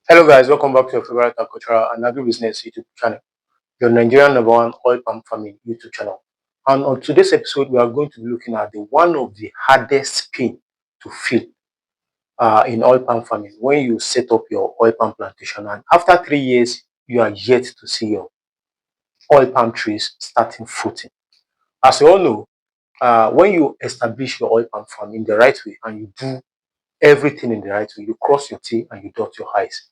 Hello guys, welcome back to your favorite agricultural and agribusiness YouTube channel, your Nigerian #1 oil palm farming YouTube channel. And on today's episode, we are going to be looking at one of the hardest pin to fill in oil palm farming when you set up your oil palm plantation. And after 3 years, you are yet to see your oil palm trees starting fruiting. As you all know, when you establish your oil palm farm in the right way and you do everything in the right way, you cross your T and you dot your I's.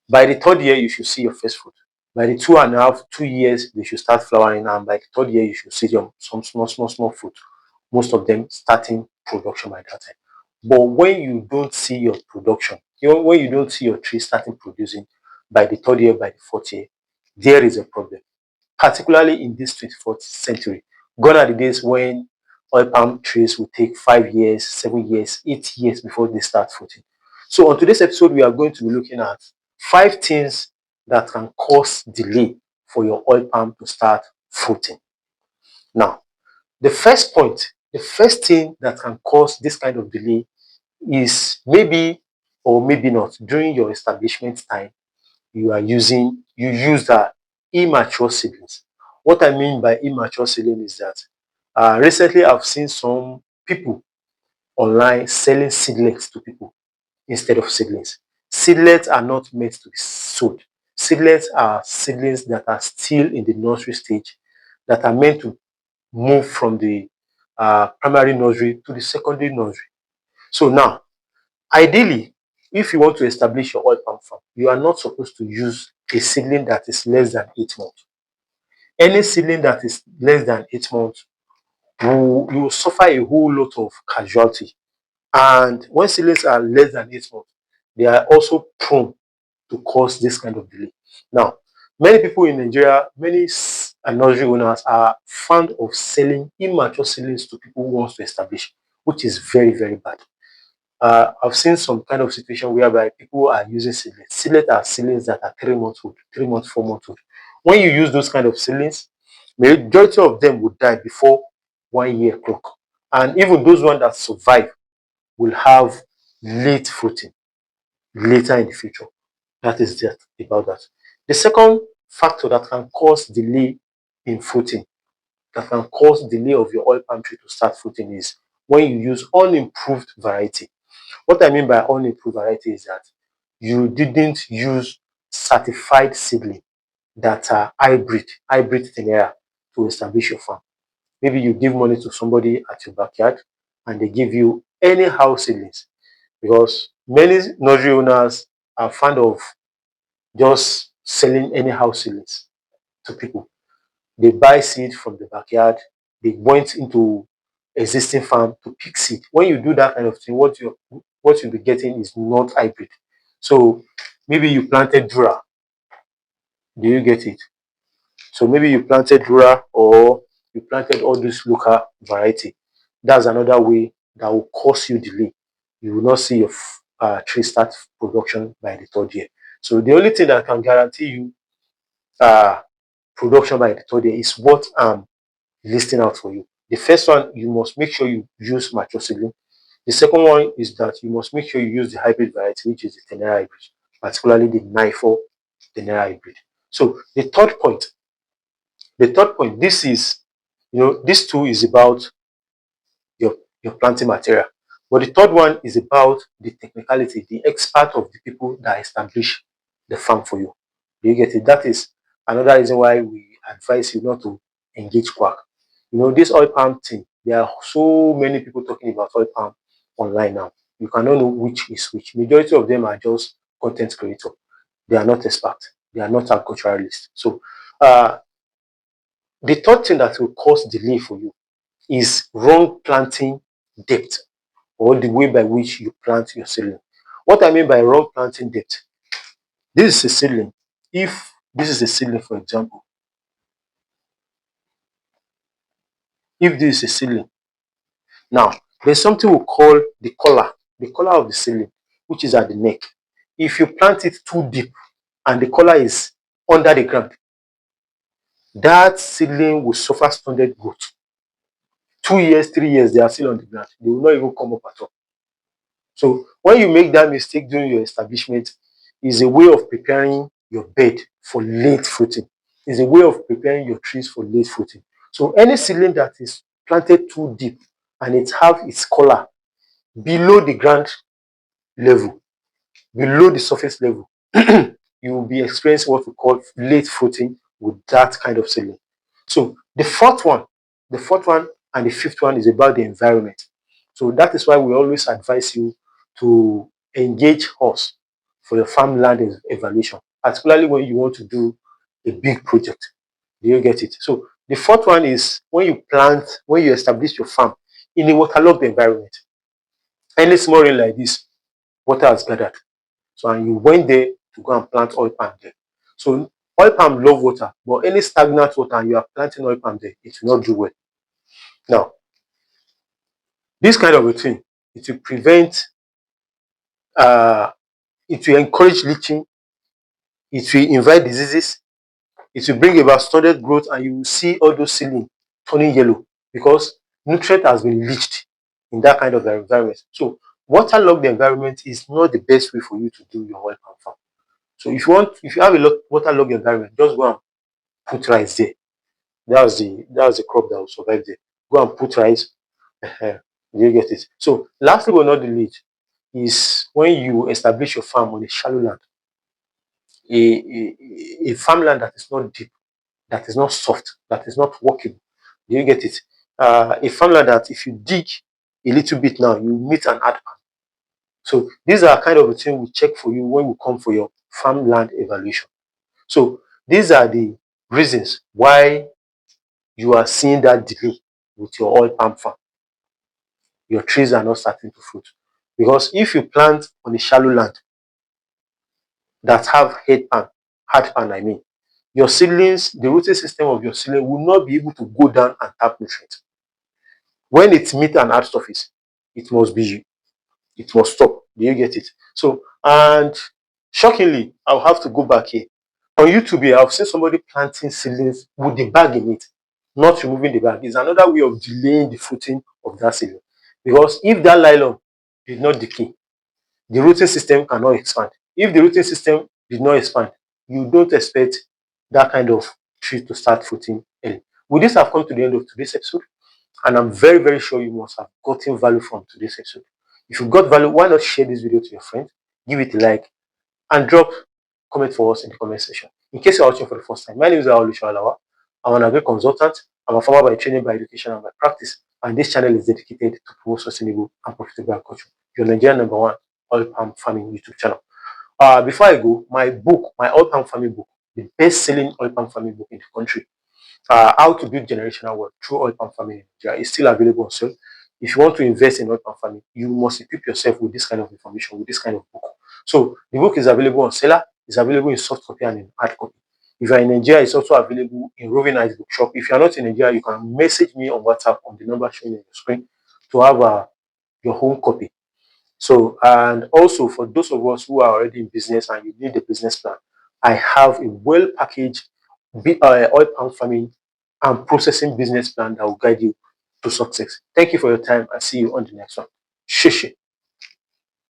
By the third year, you should see your first fruit. By the 2.5, 2 years, they should start flowering. And by the third year, you should see some small fruit. Most of them starting production by that time. But when you don't see your production, when you don't see your tree starting producing by the third year, by the fourth year, there is a problem. Particularly in this 24th century. Gone are the days when oil palm trees will take 5 years, 7 years, 8 years before they start fruiting. So on today's episode, we are going to be looking at 5 things that can cause delay for your oil palm to start fruiting. Now, the first thing that can cause this kind of delay is maybe or maybe not during your establishment time you use the immature seedlings. What I mean by immature seedling is that recently I've seen some people online selling seedlings to people instead of seedlings. Seedlings are not meant to be sold. Seedlings are seedlings that are still in the nursery stage, that are meant to move from the primary nursery to the secondary nursery. So now, ideally, if you want to establish your oil palm farm, you are not supposed to use a seedling that is less than 8 months. Any seedling that is less than 8 months, you will suffer a whole lot of casualty. And when seedlings are less than 8 months, they are also prone to cause this kind of delay. Now, many people in Nigeria, many nursery owners are fond of selling immature seedlings to people who want to establish, which is very, very bad. I've seen some kind of situation whereby people are using seedlings. Seedlings are seedlings that are 3 months old, 3 months, 4 months old. When you use those kind of seedlings, majority of them will die before 1 year clock. And even those ones that survive will have late fruiting later in the future. That is that about that. The second factor that can cause delay in fruiting, that can cause delay of your oil palm tree to start fruiting is when you use unimproved variety. What I mean by unimproved variety is that you didn't use certified seedling that are hybrid tenera to establish your farm. Maybe you give money to somebody at your backyard and they give you anyhow seedlings, because many nursery owners are fond of just selling anyhow seedlings to people. They buy seed from the backyard, they went into existing farm to pick seed. When you do that kind of thing, what you'll be getting is not hybrid. So maybe you planted Dura. Do you get it? So maybe you planted Dura or you planted all this local variety. That's another way that will cause you delay. You will not see your tree start production by the third year. So the only thing that can guarantee you uh, production by the third year is what I'm listing out for you. The first one, you must make sure you use mature seedling. The second one is that you must make sure you use the hybrid variety, which is the tenera hybrid, particularly the NIFO tenera hybrid. So the third point, this is, this two is about your planting material. But the third one is about the technicality, the expert of the people that establish the farm for you. Do you get it? That is another reason why we advise you not to engage quack. This oil palm thing, there are so many people talking about oil palm online now. You cannot know which is which. Majority of them are just content creator. They are not experts. They are not agriculturalists. So the third thing that will cause delay for you is wrong planting depth, or the way by which you plant your seedling. What I mean by wrong planting depth, this is a seedling. If this is a seedling, for example, if this is a seedling, now there's something we call the collar of the seedling, which is at the neck. If you plant it too deep and the collar is under the ground, that seedling will suffer stunted growth. 2 years, 3 years, they are still on the ground. They will not even come up at all. So when you make that mistake during your establishment, is a way of preparing your bed for late fruiting. It's a way of preparing your trees for late fruiting. So any seedling that is planted too deep and it have its collar below the ground level, below the surface level, you will be experiencing what we call late fruiting with that kind of seedling. So the fourth one and the fifth one is about the environment. So that is why we always advise you to engage us for your farmland evaluation, particularly when you want to do a big project. Do you get it? So the fourth one is when you establish your farm in a waterlogged environment. Any small rain like this, water has gathered. So and you went there to go and plant oil palm there. So oil palm love water, but any stagnant water and you are planting oil palm there, it will not do well. Now, this kind of a thing, it will prevent, uh, it will encourage leaching, it will invite diseases, it will bring about stunted growth, and you will see all those ceiling turning yellow because nutrient has been leached in that kind of environment. So waterlogged environment is not the best way for you to do your oil palm farm. So if you have a lot waterlogged environment, just go and put rice there. That's the crop that will survive there. Go and put rice. You get it. So lastly but not the least is when you establish your farm on a shallow land, a farmland that is not deep, that is not soft, that is not workable. Do you get it? A farmland that if you dig a little bit now, you meet an hard pan. So these are kind of the thing we check for you when we come for your farmland evaluation. So these are the reasons why you are seeing that delay with your oil palm farm. Your trees are not starting to fruit. Because if you plant on a shallow land that have hard pan, I mean, your seedlings, the rooting system of your seedling will not be able to go down and tap nutrients. When it meets an hard surface, it must be it must stop. Do you get it? So, and shockingly, I'll have to go back here. On YouTube here, I've seen somebody planting seedlings with the bag in it, not removing the bag. It's another way of delaying the fruiting of that seedling. Because if that nylon did not decay, the rooting system cannot expand. If the rooting system did not expand, you don't expect that kind of tree to start fruiting early. With this, I've come to the end of today's episode, and I'm very, very sure you must have gotten value from today's episode. If you got value, why not share this video to your friends, give it a like, and drop comment for us in the comment section. In case you're watching for the first time, my name is Aolusho Alawa. I'm an agri consultant. I'm a farmer by training, by education, and by practice. And this channel is dedicated to promote sustainable and profitable agriculture. Your Nigerian number one oil palm farming YouTube channel. Before I go, my book, my oil palm farming book, the best-selling oil palm farming book in the country, how to build generational wealth through oil palm farming in Nigeria, is still available on sale. If you want to invest in oil palm farming, you must equip yourself with this kind of information, with this kind of book. So the book is available on seller, it's available in soft copy and in hard copy. If you're in Nigeria, it's also available in Roving Eyes Bookshop. If you're not in Nigeria, you can message me on WhatsApp on the number showing on your screen to have your home copy. So, and also for those of us who are already in business and you need a business plan, I have a well packaged oil palm farming and processing business plan that will guide you to success. Thank you for your time and see you on the next one. Shishi.